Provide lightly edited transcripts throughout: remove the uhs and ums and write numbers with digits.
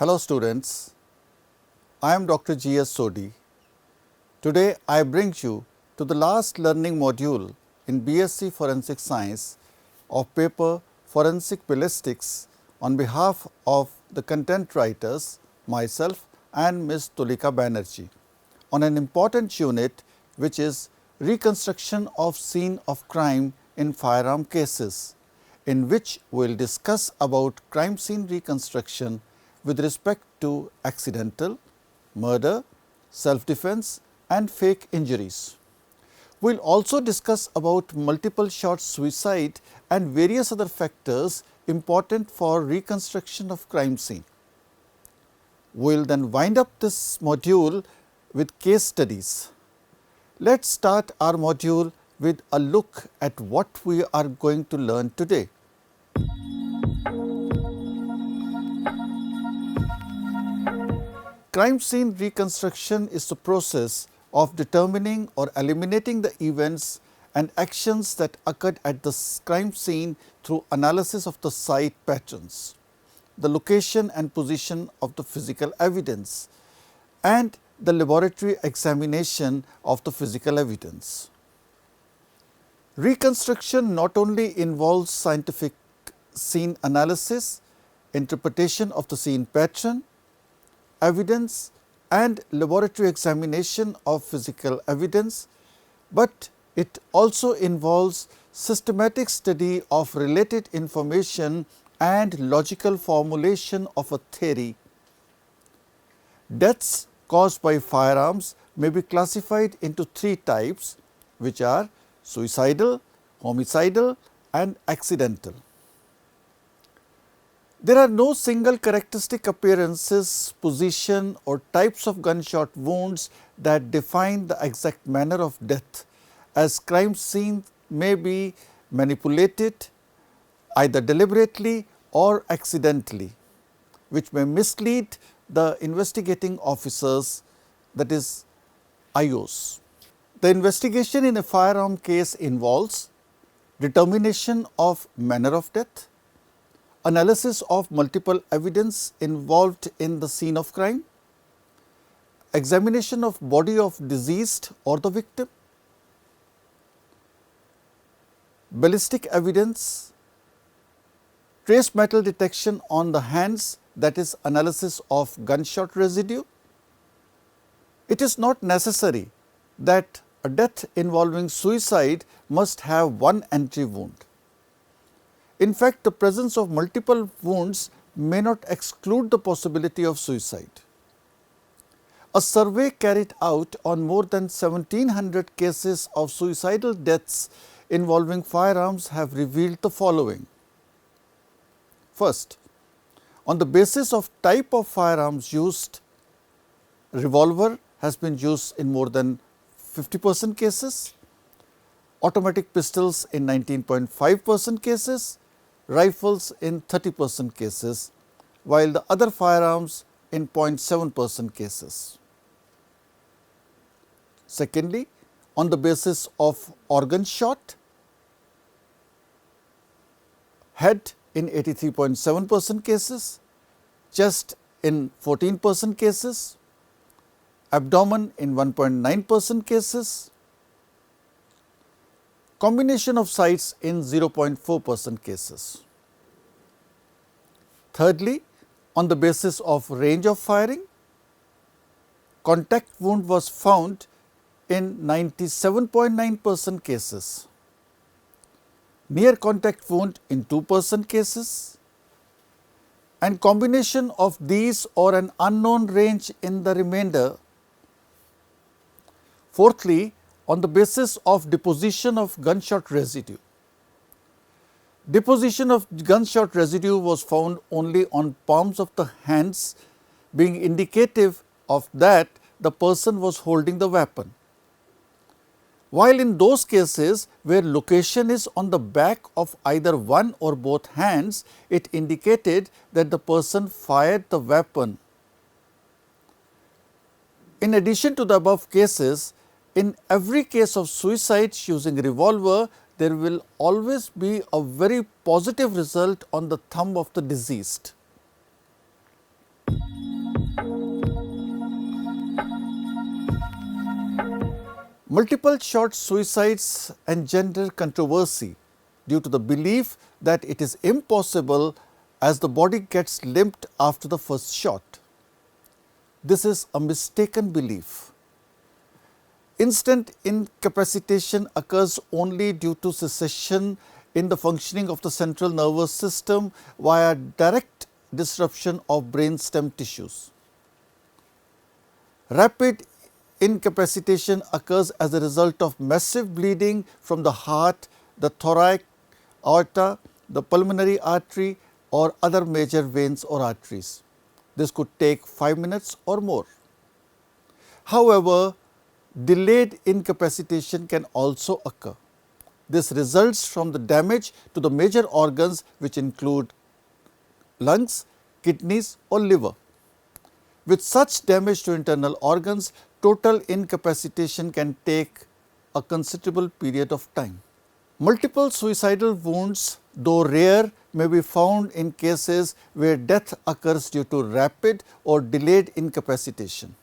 Hello students, I am Dr. G.S. Sodhi. Today I bring you to the last learning module in BSc Forensic Science of paper Forensic Ballistics on behalf of the content writers, myself and Ms. Tulika Banerjee on an important unit which is Reconstruction of Scene of Crime in Firearm Cases, in which we will discuss about crime scene reconstruction with respect to accidental, murder, self-defense and fake injuries. We will also discuss about multiple shot suicide and various other factors important for reconstruction of crime scene. We will then wind up this module with case studies. Let us start our module with a look at what we are going to learn today. Crime scene reconstruction is the process of determining or eliminating the events and actions that occurred at the crime scene through analysis of the site patterns, the location and position of the physical evidence, and the laboratory examination of the physical evidence. Reconstruction not only involves scientific scene analysis, interpretation of the scene pattern, evidence and laboratory examination of physical evidence, but it also involves systematic study of related information and logical formulation of a theory. Deaths caused by firearms may be classified into three types, which are suicidal, homicidal and accidental. There are no single characteristic appearances, position or types of gunshot wounds that define the exact manner of death, as crime scenes may be manipulated either deliberately or accidentally, which may mislead the investigating officers, that is IOs. The investigation in a firearm case involves determination of manner of death, analysis of multiple evidence involved in the scene of crime, examination of body of deceased or the victim, ballistic evidence, trace metal detection on the hands, that is analysis of gunshot residue. It is not necessary that a death involving suicide must have one entry wound. In fact, the presence of multiple wounds may not exclude the possibility of suicide. A survey carried out on more than 1700 cases of suicidal deaths involving firearms have revealed the following. First, on the basis of type of firearms used, revolver has been used in more than 50% cases, automatic pistols in 19.5% cases, rifles in 30% cases, while the other firearms in 0.7% cases. Secondly, on the basis of organ shot, head in 83.7% cases, chest in 14% cases, abdomen in 1.9% cases, combination of sites in 0.4% cases. Thirdly, on the basis of range of firing, contact wound was found in 97.9% cases, near contact wound in 2% cases, and combination of these or an unknown range in the remainder. Fourthly, on the basis of deposition of gunshot residue. Deposition of gunshot residue was found only on palms of the hands, being indicative of that the person was holding the weapon. While in those cases where location is on the back of either one or both hands, it indicated that the person fired the weapon. In addition to the above cases, in every case of suicide using revolver, there will always be a very positive result on the thumb of the deceased. Multiple shot suicides engender controversy due to the belief that it is impossible as the body gets limped after the first shot. This is a mistaken belief. Instant incapacitation occurs only due to cessation in the functioning of the central nervous system via direct disruption of brain stem tissues. Rapid incapacitation occurs as a result of massive bleeding from the heart, the thorax, aorta, the pulmonary artery or other major veins or arteries. This could take 5 minutes or more. However, delayed incapacitation can also occur. This results from the damage to the major organs which include lungs, kidneys or liver. With such damage to internal organs, total incapacitation can take a considerable period of time. Multiple suicidal wounds, though rare, may be found in cases where death occurs due to rapid or delayed incapacitation.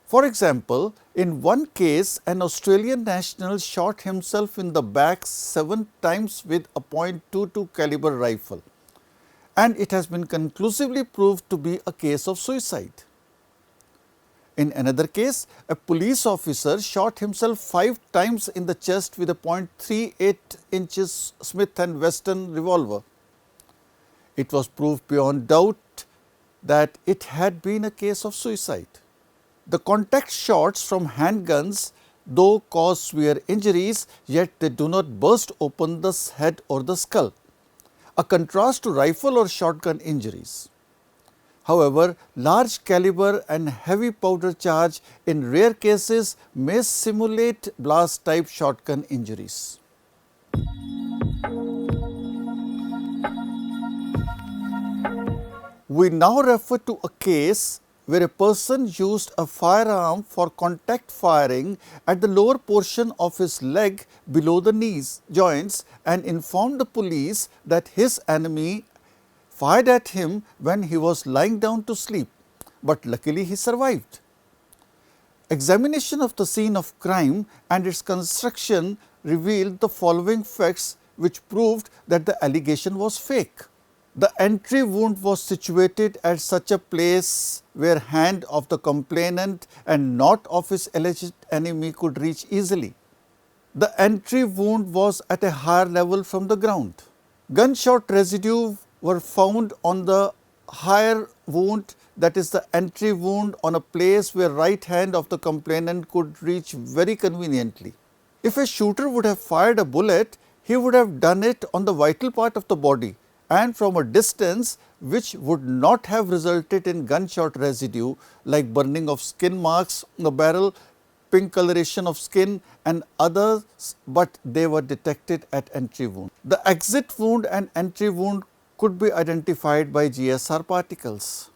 For example, in one case, an Australian national shot himself in the back 7 times with a .22 caliber rifle, and it has been conclusively proved to be a case of suicide. In another case, a police officer shot himself 5 times in the chest with a .38 inches Smith & Wesson revolver. It was proved beyond doubt that it had been a case of suicide. The contact shots from handguns though cause severe injuries, yet they do not burst open the head or the skull, a contrast to rifle or shotgun injuries. However, large caliber and heavy powder charge in rare cases may simulate blast type shotgun injuries. We now refer to a case where a person used a firearm for contact firing at the lower portion of his leg below the knees joints and informed the police that his enemy fired at him when he was lying down to sleep, but luckily he survived. Examination of the scene of crime and its construction revealed the following facts which proved that the allegation was fake. The entry wound was situated at such a place where hand of the complainant and not of his alleged enemy could reach easily. The entry wound was at a higher level from the ground. Gunshot residue were found on the higher wound, that is the entry wound, on a place where right hand of the complainant could reach very conveniently. If a shooter would have fired a bullet, he would have done it on the vital part of the body and from a distance which would not have resulted in gunshot residue like burning of skin marks on the barrel, pink coloration of skin and others, but they were detected at entry wound. The exit wound and entry wound could be identified by GSR particles.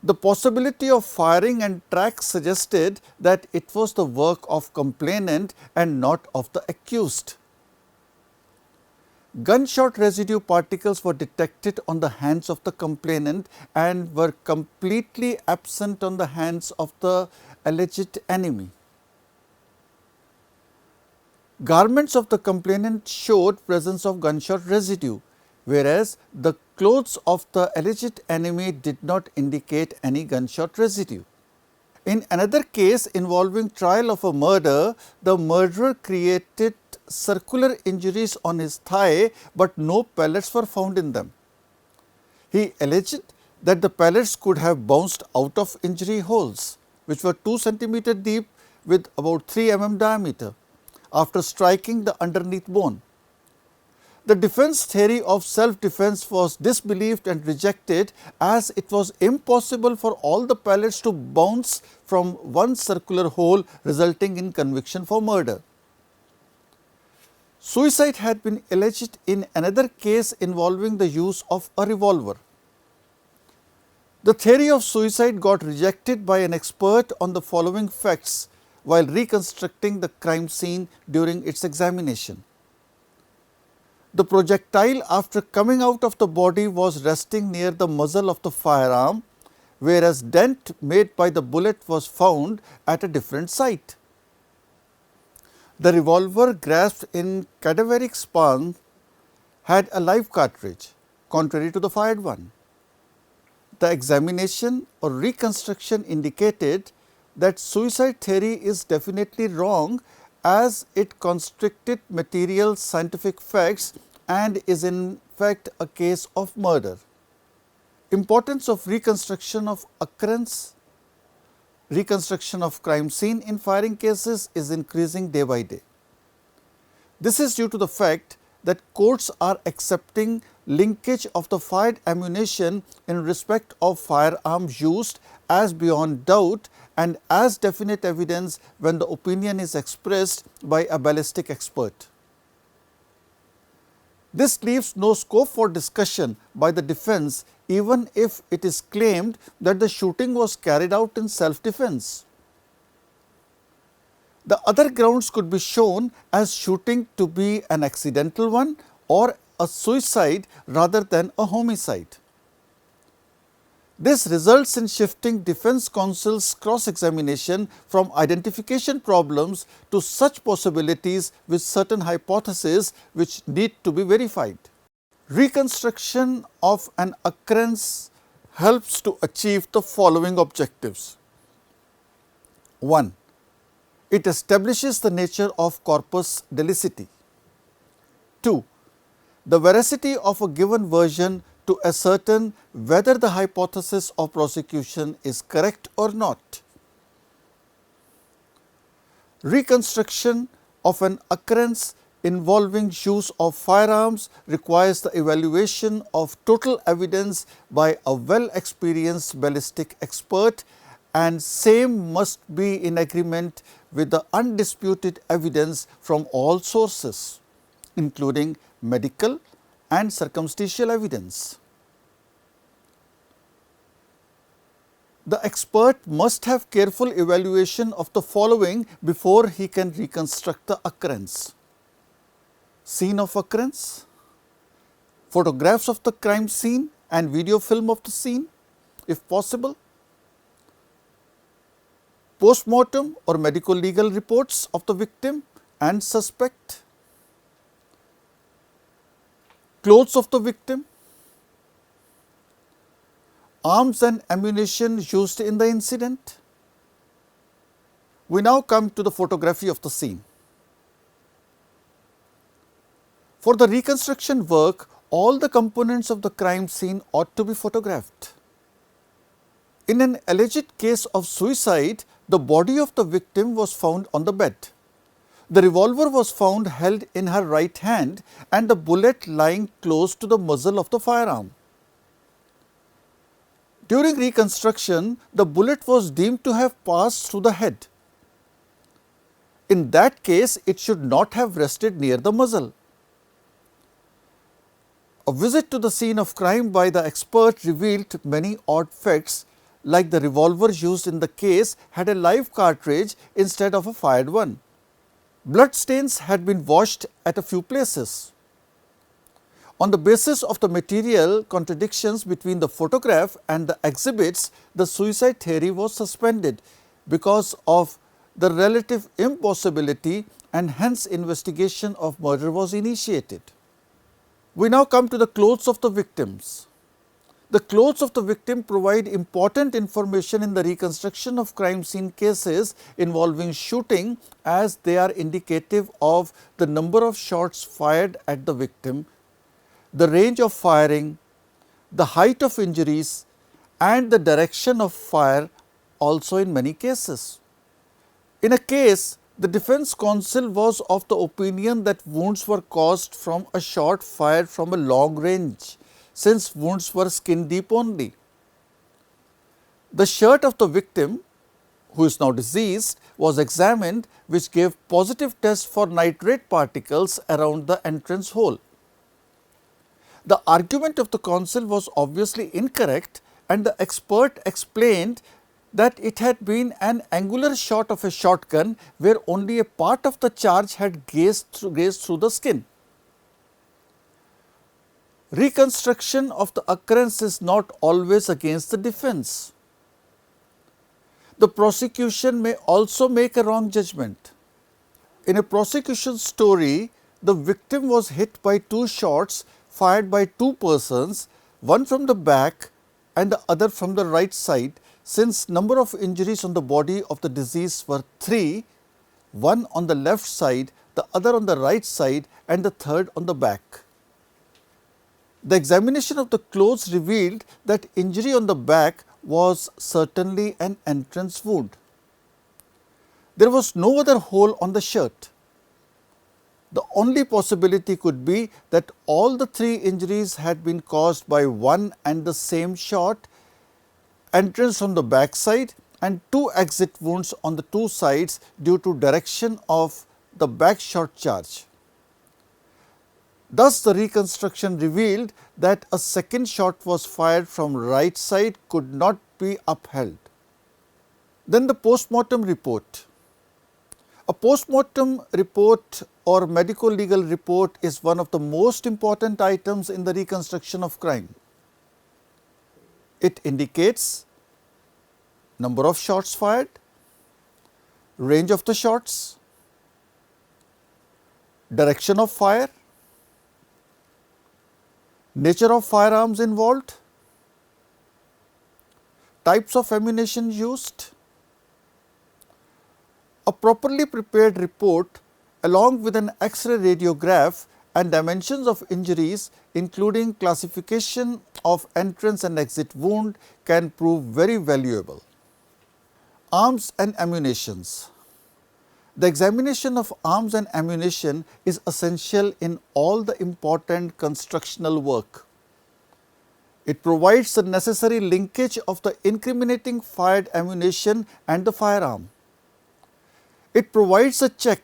The possibility of firing and tracks suggested that it was the work of complainant and not of the accused. Gunshot residue particles were detected on the hands of the complainant and were completely absent on the hands of the alleged enemy. Garments of the complainant showed presence of gunshot residue, whereas the clothes of the alleged enemy did not indicate any gunshot residue. In another case involving trial of a murder, the murderer created circular injuries on his thigh, but no pellets were found in them. He alleged that the pellets could have bounced out of injury holes, which were 2 cm deep with about 3 mm diameter, after striking the underneath bone. The defense theory of self-defense was disbelieved and rejected, as it was impossible for all the pellets to bounce from one circular hole, resulting in conviction for murder. Suicide had been alleged in another case involving the use of a revolver. The theory of suicide got rejected by an expert on the following facts while reconstructing the crime scene during its examination. The projectile, after coming out of the body, was resting near the muzzle of the firearm, whereas dent made by the bullet was found at a different site. The revolver grasped in cadaveric palm had a live cartridge, contrary to the fired one. The examination or reconstruction indicated that suicide theory is definitely wrong, as it constricted material scientific facts and is in fact a case of murder. Importance of reconstruction of occurrence, reconstruction of crime scene in firing cases is increasing day by day. This is due to the fact that courts are accepting linkage of the fired ammunition in respect of firearms used as beyond doubt and as definite evidence when the opinion is expressed by a ballistic expert. This leaves no scope for discussion by the defense, even if it is claimed that the shooting was carried out in self-defense. The other grounds could be shown as shooting to be an accidental one or a suicide rather than a homicide. This results in shifting defense counsel's cross-examination from identification problems to such possibilities with certain hypotheses which need to be verified. Reconstruction of an occurrence helps to achieve the following objectives. 1. It establishes the nature of corpus delicti. 2. The veracity of a given version to ascertain whether the hypothesis of prosecution is correct or not. Reconstruction of an occurrence involving use of firearms requires the evaluation of total evidence by a well experienced ballistic expert, and same must be in agreement with the undisputed evidence from all sources, including medical and circumstantial evidence. The expert must have careful evaluation of the following before he can reconstruct the occurrence: scene of occurrence, photographs of the crime scene and video film of the scene if possible, post-mortem or medical legal reports of the victim and suspect, clothes of the victim, arms and ammunition used in the incident. We now come to the photography of the scene. For the reconstruction work, all the components of the crime scene ought to be photographed. In an alleged case of suicide, the body of the victim was found on the bed. The revolver was found held in her right hand and the bullet lying close to the muzzle of the firearm. During reconstruction, the bullet was deemed to have passed through the head. In that case, it should not have rested near the muzzle. A visit to the scene of crime by the expert revealed many odd facts, like the revolver used in the case had a live cartridge instead of a fired one. Blood stains had been washed at a few places. On the basis of the material contradictions between the photograph and the exhibits, the suicide theory was suspended because of the relative impossibility, and hence investigation of murder was initiated. We now come to the clothes of the victims. The clothes of the victim provide important information in the reconstruction of crime scene cases involving shooting, as they are indicative of the number of shots fired at the victim, the range of firing, the height of injuries and the direction of fire also in many cases. In a case, the defense counsel was of the opinion that wounds were caused from a shot fired from a long range, since wounds were skin deep only. The shirt of the victim, who is now deceased, was examined, which gave positive test for nitrate particles around the entrance hole. The argument of the counsel was obviously incorrect, and the expert explained that it had been an angular shot of a shotgun where only a part of the charge had grazed through the skin. Reconstruction of the occurrence is not always against the defense. the prosecution may also make a wrong judgment. In a prosecution story, the victim was hit by 2 shots fired by 2 persons, one from the back and the other from the right side, since number of injuries on the body of the deceased were 3, one on the left side, the other on the right side and the third on the back. The examination of the clothes revealed that injury on the back was certainly an entrance wound. There was no other hole on the shirt. The only possibility could be that all the 3 injuries had been caused by one and the same shot, entrance from the back side and 2 exit wounds on the 2 sides due to direction of the back shot charge. Thus, the reconstruction revealed that a second shot was fired from right side could not be upheld. Then the postmortem report. A postmortem report or medico legal report is one of the most important items in the reconstruction of crime. It indicates number of shots fired, range of the shots, direction of fire, nature of firearms involved, types of ammunition used. A properly prepared report along with an X-ray radiograph and dimensions of injuries, including classification of entrance and exit wound, can prove very valuable. Arms and ammunitions. The examination of arms and ammunition is essential in all the important constructional work. It provides the necessary linkage of the incriminating fired ammunition and the firearm. It provides a check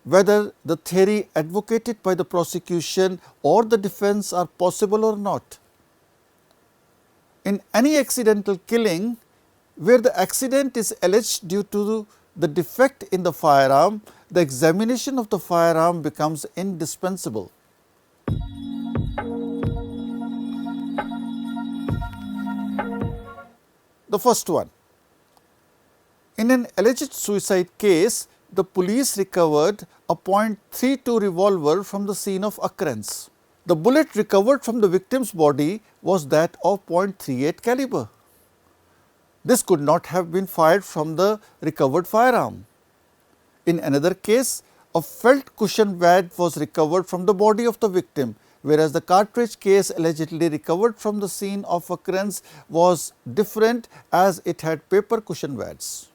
whether the theory advocated by the prosecution or the defense are possible or not. In any accidental killing, where the accident is alleged due to the defect in the firearm, the examination of the firearm becomes indispensable. The first one. In an alleged suicide case, the police recovered a .32 revolver from the scene of occurrence. The bullet recovered from the victim's body was that of .38 caliber. This could not have been fired from the recovered firearm. In another case, a felt cushion pad was recovered from the body of the victim, whereas the cartridge case allegedly recovered from the scene of occurrence was different as it had paper cushion pads.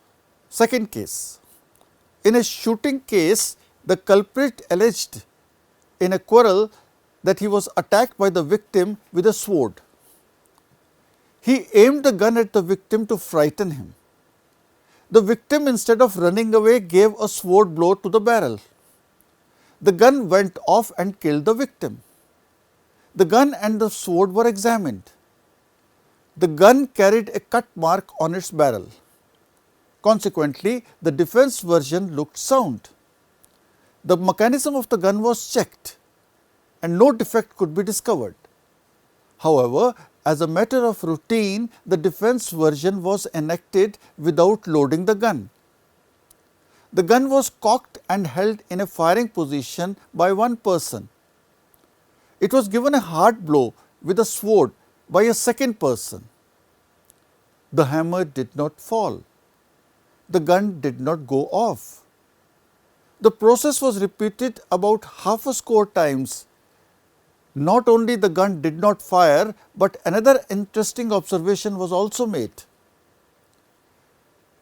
Second case. In a shooting case, the culprit alleged in a quarrel that he was attacked by the victim with a sword. He aimed the gun at the victim to frighten him. The victim, instead of running away, gave a sword blow to the barrel. The gun went off and killed the victim. The gun and the sword were examined. The gun carried a cut mark on its barrel. Consequently, the defense version looked sound. The mechanism of the gun was checked and no defect could be discovered. However, as a matter of routine, the defense version was enacted without loading the gun. The gun was cocked and held in a firing position by one person. It was given a hard blow with a sword by a second person. The hammer did not fall. The gun did not go off. The process was repeated about half a score times. Not only the gun did not fire, but another interesting observation was also made.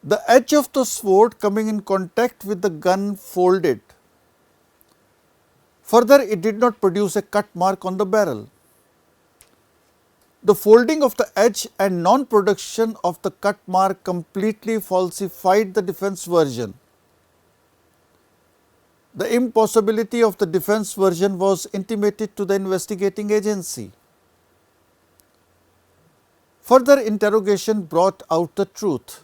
The edge of the sword coming in contact with the gun folded. Further, it did not produce a cut mark on the barrel. The folding of the edge and non-production of the cut mark completely falsified the defense version. The impossibility of the defense version was intimated to the investigating agency. Further interrogation brought out the truth.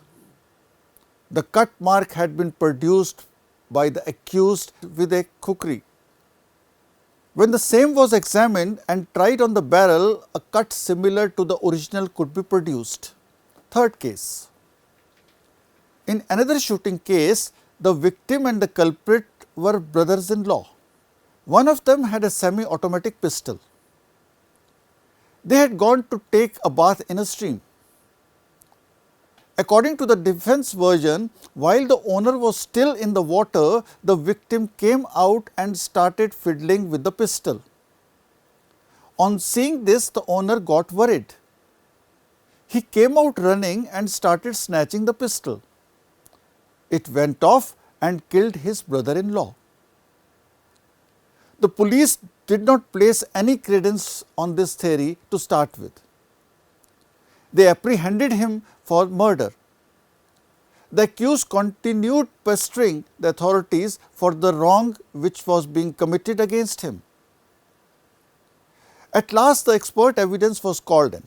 The cut mark had been produced by the accused with a kukri. When the same was examined and tried on the barrel, a cut similar to the original could be produced. Third case. In another shooting case, the victim and the culprit were brothers-in-law. One of them had a semi-automatic pistol. They had gone to take a bath in a stream. According to the defense version, while the owner was still in the water, the victim came out and started fiddling with the pistol. On seeing this, the owner got worried. He came out running and started snatching the pistol. It went off and killed his brother-in-law. The police did not place any credence on this theory to start with. They apprehended him for murder. The accused continued pestering the authorities for the wrong which was being committed against him. At last, the expert evidence was called in.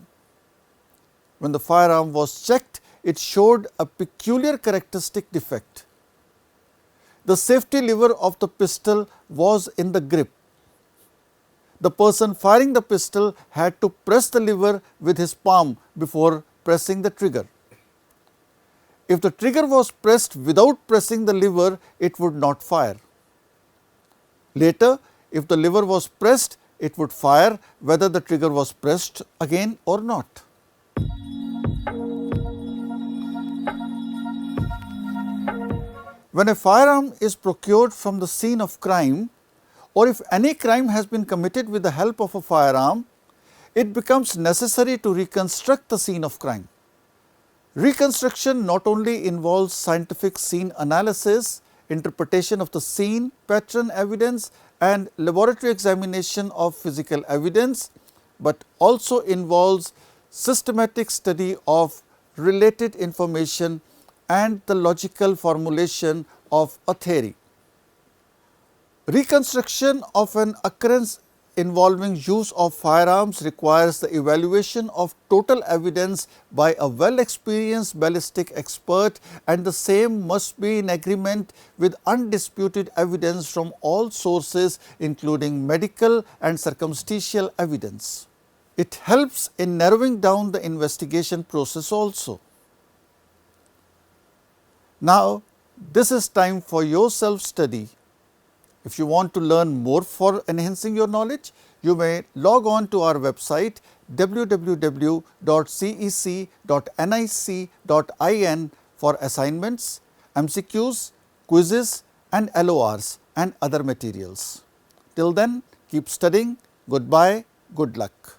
When the firearm was checked, it showed a peculiar characteristic defect. The safety lever of the pistol was in the grip. The person firing the pistol had to press the lever with his palm before pressing the trigger. If the trigger was pressed without pressing the lever, it would not fire. Later, if the lever was pressed, it would fire whether the trigger was pressed again or not. When a firearm is procured from the scene of crime, or if any crime has been committed with the help of a firearm, it becomes necessary to reconstruct the scene of crime. Reconstruction not only involves scientific scene analysis, interpretation of the scene, pattern evidence and laboratory examination of physical evidence, but also involves systematic study of related information and the logical formulation of a theory. Reconstruction of an occurrence involving use of firearms requires the evaluation of total evidence by a well-experienced ballistic expert, and the same must be in agreement with undisputed evidence from all sources, including medical and circumstantial evidence. It helps in narrowing down the investigation process also. Now, this is time for your self-study. If you want to learn more for enhancing your knowledge, you may log on to our website www.cec.nic.in for assignments, MCQs, quizzes and LORs and other materials. Till then, keep studying. Goodbye. Good luck.